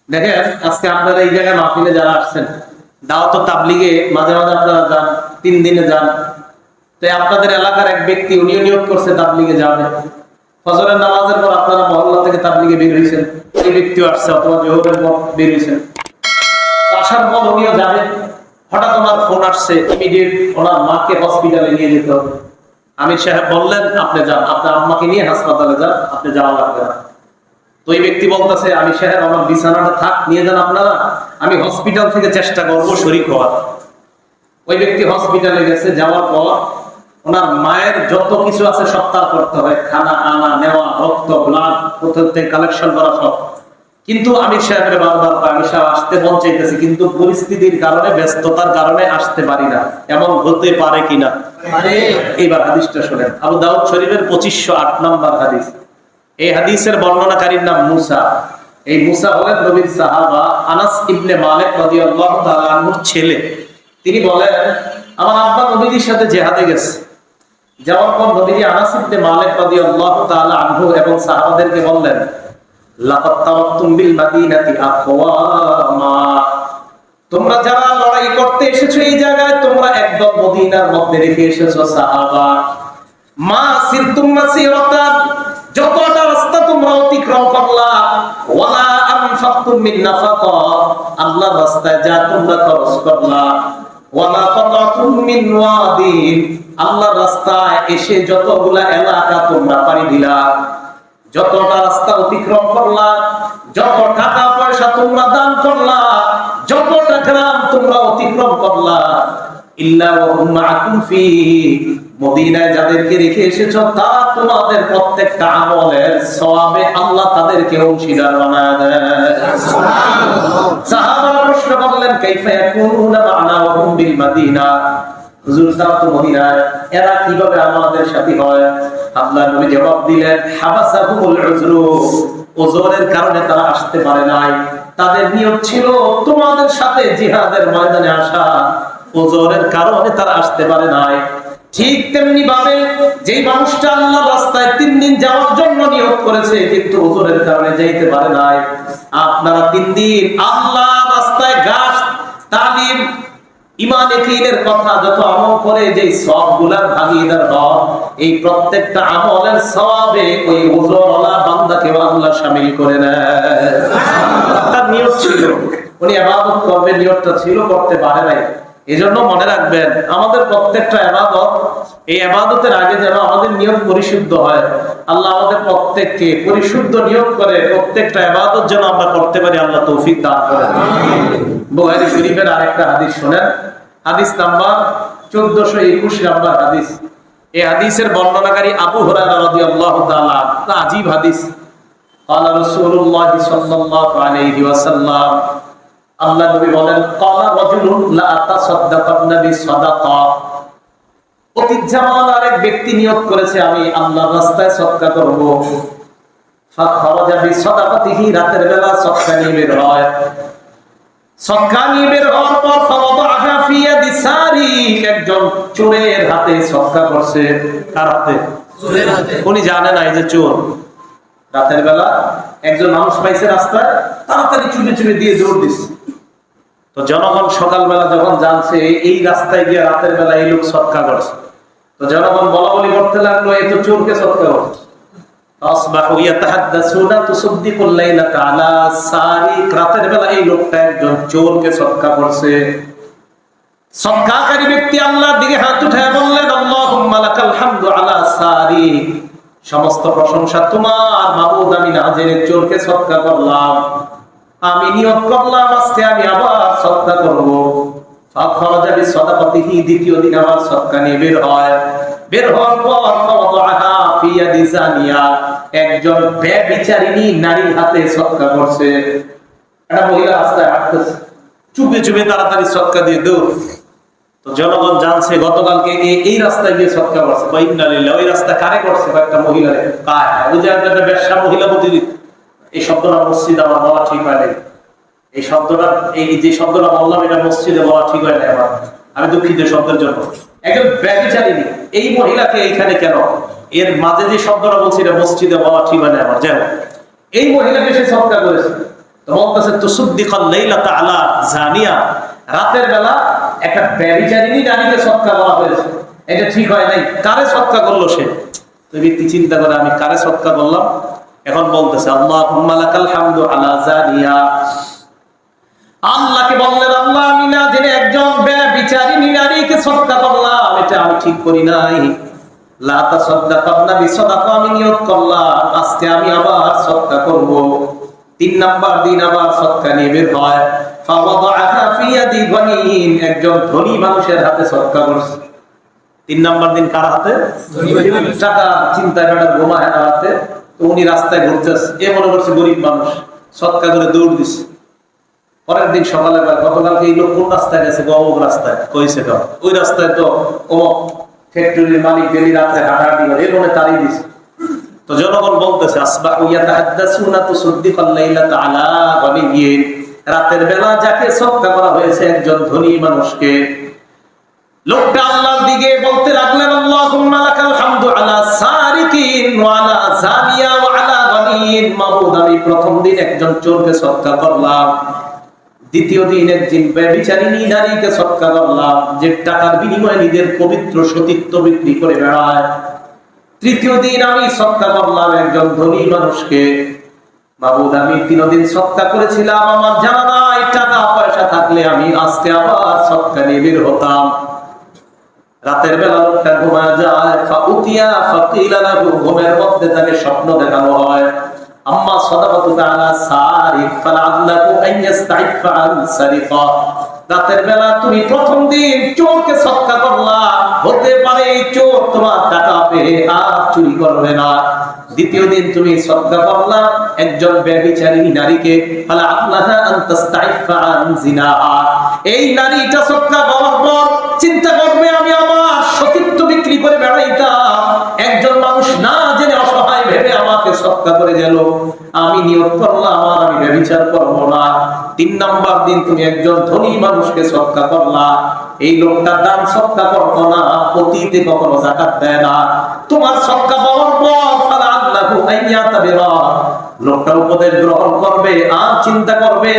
দেখেন আজকে আপনারা এই জায়গায় মাহফিলে যারা আসছেন, দাওয়াত ও তাবলীগে মাঝে মাঝে আপনারা যান, 3 দিনে যান। তো আপনাদের এলাকার এক ব্যক্তি উনি নিয়োগ করছে তাবলীগে যাবে। ফজরের নামাজের পর আপনারা মহল্লা থেকে তাবলীগে বের হয়েছেন, এই ব্যক্তিও আসছে, অথবা জোহরের পর বের হয়েছেন। আসার পর উনিও যাবেন, হঠাৎ ওনার ফোন আসছে, ইমিডিয়েট ওনার মাকে হসপিটালে নিয়ে যেতে হবে। আমির সাহেব বললেন আপনি যান, আপনার আম্মাকে নিয়ে হাসপাতালে যান, আপনি যাওয়া লাগবে না। তো ওই ব্যক্তি বলতেছে আমির সাহেব আমার বিছানাটা থাক, নিয়ে যান আপনারা, আমি হসপিটাল থেকে চেষ্টা করবো শরীক হওয়ার। ওই ব্যক্তি হসপিটালে গেছে, যাওয়ার পর ওনার মায়ের যত কিছু আছে সব তার করতে হয়, খানা আনা নেওয়া, রক্ত ব্লাড কোথা থেকে কালেকশন করা সব। কিন্তু আমির সাহেবের বারবার আমির সাহেব আসতে মন চাইতেছে, কিন্তু পরিস্থিতির কারণে, ব্যস্ততার কারণে আসতে পারি না। এমন হতে পারে কিনা? এইবার হাদিসটা শোনেন, আবু দাউদ শরীফের 2508 নম্বর হাদিস। এই হাদিসের বর্ণনাকারীর নাম মুসা। এই মুসা হলেন নবীর সাহাবা আনাস ইবনে মালিক রাদিয়াল্লাহু তাআলা আনহুর ছেলে। তিনি বলেন আমার আব্বা নবীর সাথে জিহাদে গেছে। যাওয়ার পর নবীজি আনাস ইবনে মালিক রাদিয়াল্লাহু তাআলা আনহু এবং সাহাবাদেরকে বললেন লাকাদ তারাকতুম বিল মাদিনাতি আকওয়ামা, তোমরা যারা লড়াই করতে এসেছো এই জায়গায়, তোমরা একদম মদিনার মধ্যে রেখে এসেছো সাহাবা। মা সিরতুম মাসিরাতান, যতটা রাস্তা তোমরা অতিক্রম করলা, ওয়ালা আনফাকতুম মিন নাফাকা, আল্লাহর রাস্তায় যা তোমরা খরচ করলা, ওয়ালা কাতাতুম মিন ওয়াদিন, আল্লাহর রাস্তায় এসে যতগুলা এলাকা তোমরা পাড়ি দিলা, যতটা রাস্তা অতিক্রম করলা, যত টাকা পয়সা তোমরা দান করলা, যতটা গ্রাম তোমরা অতিক্রম করলা, ইল্লা ওয়া হুম মাআকুম ফি, মদিনায় যাদেরকে রেখে এসেছো তারা তোমাদের প্রত্যেকটা আমলের সওয়াবে আল্লাহ তাদেরকে অংশীদার বানায় দেয়। সুবহানাল্লাহ। সাহাবারা প্রশ্ন করলেন কাইফা ইয়াকুনুনা মা'না ওয়া হুম বিল মাদিনা, হুজুর তারা তো মদিনায়, এরা কিভাবে আমাদের সাথী হয়? আল্লাহর নবী জবাব দিলেন হাবাসাহুমুল উযরু, ওজরের কারণে তারা আসতে পারে নাই। তাদের নিয়ত ছিল তোমাদের সাথে জিহাদের ময়দানে আসা, ওজরের কারণে তারা আসতে পারে নাই। ঠিক তেমনি ভাবে যেই মানুষটা আল্লাহর রাস্তায় 3 দিন যাওয়ার জন্য নিয়ত করেছে কিন্তু ওজরের কারণে যাইতে পারে নাই, আপনারা 3 দিন আল্লাহর রাস্তায় গাছ তালিম ঈমান ইয়াকিনের কথা যত আমল করে যেই সওয়াবগুলোর ভাগীদার হন, এই প্রত্যেকটা আমলের সওয়াবে ওই ওজরওয়ালা বান্দাকে আল্লাহ শামিল করে নেয়। তার নিয়ত ছিল উনি ইবাদত করবে, নিয়তটা ছিল, করতে পারে নাই। এজন্য মনে রাখবেন আমাদের প্রত্যেকটা ইবাদত, এই ইবাদতের আগে যেন আমাদের নিয়ত পরিশুদ্ধ হয়। আল্লাহ আমাদের প্রত্যেককে পরিশুদ্ধ নিয়ত করে প্রত্যেকটা ইবাদত যেন আমরা করতে পারি, আল্লাহ তৌফিক দান করেন। বুখারী শরীফের আরেকটা হাদিস শুনেন, হাদিস নাম্বার 1421 নাম্বার হাদিস। এই হাদিসের বর্ণনাকারী আবু হুরায়রা রাদিয়াল্লাহু তাআলা, আজীব হাদিস। ক্বালা রাসূলুল্লাহ সাল্লাল্লাহু আলাইহি ওয়াসাল্লাম, আল্লাহ নবী বলেন ক্বালা রাজুলুন লা তাসাদ্দাকানা বিসাদাকা, অতীত জামানার এক ব্যক্তি নিয়ত করেছে আমি আল্লাহর রাস্তায় সদকা করব। ফাখরাজা বিসাদাকাতিহি, রাতের বেলা সদকা নিয়ে বের হয়। সদকা নিয়ে বের হওয়ার পর ফাওয়াদাহা ফি ইয়াদি সারিক, একজন চোরের হাতে সদকা করছে। কার হাতে? চোরের হাতে। উনি জানে না এই যে চোর। রাতের বেলা একজন মানুষ পাইছে রাস্তায়, তাড়াতাড়ি চুপে চুপে দিয়ে দৌড় দিচ্ছে। তো জনগণ সকালবেলা যখন জানছে এই রাস্তায় গিয়ে রাতের বেলা এই লোক সদকা করছে, তো জনগণ বলা বলি করতে লাগলো এই তো চোরকে সদকা করছে। আসবাহু ইয়াতাহাদ্দাসুনা তুসাদ্দিকুল লাইলাতা আলা সারিক, রাতের বেলা এই লোকটা একজন চোরকে সদকা করছে। সদকাকারী ব্যক্তি আল্লাহর দিকে হাত উঠায় বললেন আল্লাহুম্মা লাকাল হামদু আলা সারিক, সমস্ত প্রশংসা তোমার মাবুদ, আমি না জেনে চোরকে সদকা করলাম, আমি নিয়ত করলাম আজকে আমি আবার সদকা করব। ফাখরাজা বিসাদাকাতিহি, দ্বিতীয় দিন আবার সদকা নিয়ে বের হয়। বের হওয়ার পর ফাওয়াদাহা ফি ইয়াদি জানিয়া, একজন ব্যভিচারিণী নারীর হাতে সদকা করছে। একটা মহিলা রাস্তায় হাঁটতেছে, চুপে চুপে তাড়াতাড়ি সদকা দিয়ে দৌড়। তো জনগণ জানছে গতকালকে এই রাস্তায় গিয়ে সদকা করছে। ওই রাস্তা কারে করছে? একটা মহিলারে। কায়? ওই যে একটা ব্যবসা মহিলা প্রতিদিন। এই শব্দটা মসজিদ আমার বলা ঠিক হয় নাই। এই শব্দটা, এই যে শব্দটা বললাম এটা মসজিদে বলা ঠিক হয় না। আমার আমি দুঃখিত শব্দের জন্য। একজন ব্যভিচারিণী, এই মহিলাকে এইখানে কেন? এর মাঝে যে শব্দটা বলছি এটা মসজিদে বলা ঠিক হয় না আমার। যেন এই মহিলাকে সে সদকা করেছে। তো বলতেছে তুসুদ্দিকাল লাইলাতা আলা জানিয়া, রাতের বেলা একটা ব্যভিচারিণী নারীকে সৎকার করা হয়েছে, এটা ঠিক হয় নাই। কারে সৎকার করলো সে? তো ব্যক্তি চিন্তা করে আমি কারে সৎকার করলাম। এখন বলতেছে আল্লাহুম্মা লাকাল হামদু আলা জানিয়া, আল্লাহকে বললেন আল্লাহ আমি না জেনে একজন ব্যভিচারিণী নারীকে সৎকার করলাম, এটা আমি ঠিক করি নাই। লা তাসাদদাকানা বিসাদাকা, আমি নিয়ত করলাম আজকে আমি আবার সদকা করব। 3 নাম্বার দিন আবার সদকা নিয়ে বের হয়। ফাওয়াদাআহা ফি ইয়াদি গনিন, একজন ধনী মানুষের হাতে সদকা করছে। 3 নাম্বার দিন কার হাতে? টাকা চিন্তা করে গোমায় হাতে। তো উনি রাস্তায় ঘুরতেছে, এ মনে করছে গরিব মানুষ, সদকা করে দৌড় দিছে। পরের দিন সকালে গতকালকে এই লোক কোন রাস্তায় গেছে? অমুক রাস্তায়। কইছে তো ওই রাস্তায় তো অমুক ফ্যাক্টরির মালিক ডেলি রাতে হাঁটাহাঁটি করে, এর মনে তারই দিছে। তো জনগণ বলতেছে আসবাহু ইয়াতাহাদ্দাসুনা তুসাদ্দিকাল লাইলাতা আলা গনিয়্যিন, রাতের বেলা যাকে সদকা করা হয়েছে একজন ধনী মানুষকে। লোকটা আল্লাহর দিকে বলতে লাগলেন আল্লাহুম্মা লাকাল হামদু আলা সারিকিন ওয়া আলা জানিয়া ওয়া আলা গনিয়্যিন, মাবুদ আমি প্রথম দিন একজন চোরকে সদকা করলাম, দ্বিতীয় দিন একজন ব্যভিচারিণী নারীকে সদকা করলাম যে টাকার বিনিময়ে নিজের পবিত্র সতীত্ব বিক্রি করে বেড়ায়, তৃতীয় দিন আমি সদকা করলাম একজন ধনী মানুষকে। মাবুদ আমি 3 দিন সদকা করেছিলাম, আমার জানা নাই টাকা পয়সা থাকলে আমি আজকে আবার সদকা নিয়ে বের হতাম। রাতের বেলা লোকটা ঘুমায় যায়, ফাউতিয়া ফাকিলা লাহু, ঘুমের মধ্যে তাকে স্বপ্ন দেখানো হয় আম্মা সাদাকাতু আলা সারিক ফালাল্লাহু আন ইস্তাইফা আন সারিকা, রাতের বেলা তুমি প্রথম দিন চোরকে সদকা করলা, হতে পারে এই চোর তোমার টাকা পেয়ে আর চুরি করবে না। দ্বিতীয় দিন তুমি সদকা করলা একজন ব্যভিচারিণী নারীকে, ফালাল্লাহু আন তাস্তাইফা আন জিনাহা, এই নারীটা সদকা করার পর চিন্তা করবে আমি আমার সতীত্ব বিক্রি করে বেড়াইতাম, একজন মানুষ না জেনে অসহায় ভেবে আমাকে সদকা করে গেল, আমি নিয়ত করলাম আর আমি ব্যভিচার করব না। 3 নাম্বার দিন তুমি একজন ধনী মানুষকে সদকা করলা, এই লোকটা দান সদকা করতো না, অতীতে কখনো যাকাত দেয় না, তোমার সদকা পাওয়ার পর ফালাল্লাহু আইয়াতাবিরা, লোকটা উপদেশ গ্রহণ করবে আর চিন্তা করবে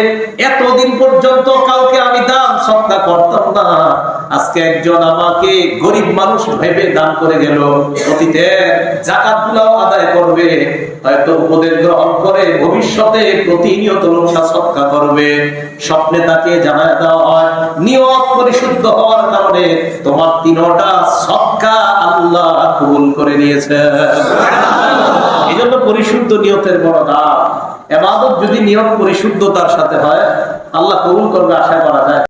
এতদিন পর্যন্ত কাউকে আমি দান সদকা করতাম না, আজকে একজন আমাকে গরিব মানুষ ভেবে দান করে গেল, অতীতে যাকাতগুলোও আদায় করবে, হয়তো উপদেশ গ্রহণ করে ভবিষ্যতে প্রতিনিয়ত লোকটা সদকা করবে। স্বপ্নে তাকে জানায় দেওয়া হয় নিয়ত পরিশুদ্ধ হওয়ার কারণে তোমার 3টা সদকা আল্লাহ কবুল করে নিয়েছেন। এই জন্য পরিশুদ্ধ নিয়তের বড় দাম। ইবাদত যদি নিয়ত পরিশুদ্ধতার সাথে হয় আল্লাহ কবুল করবে আশা করা যায়।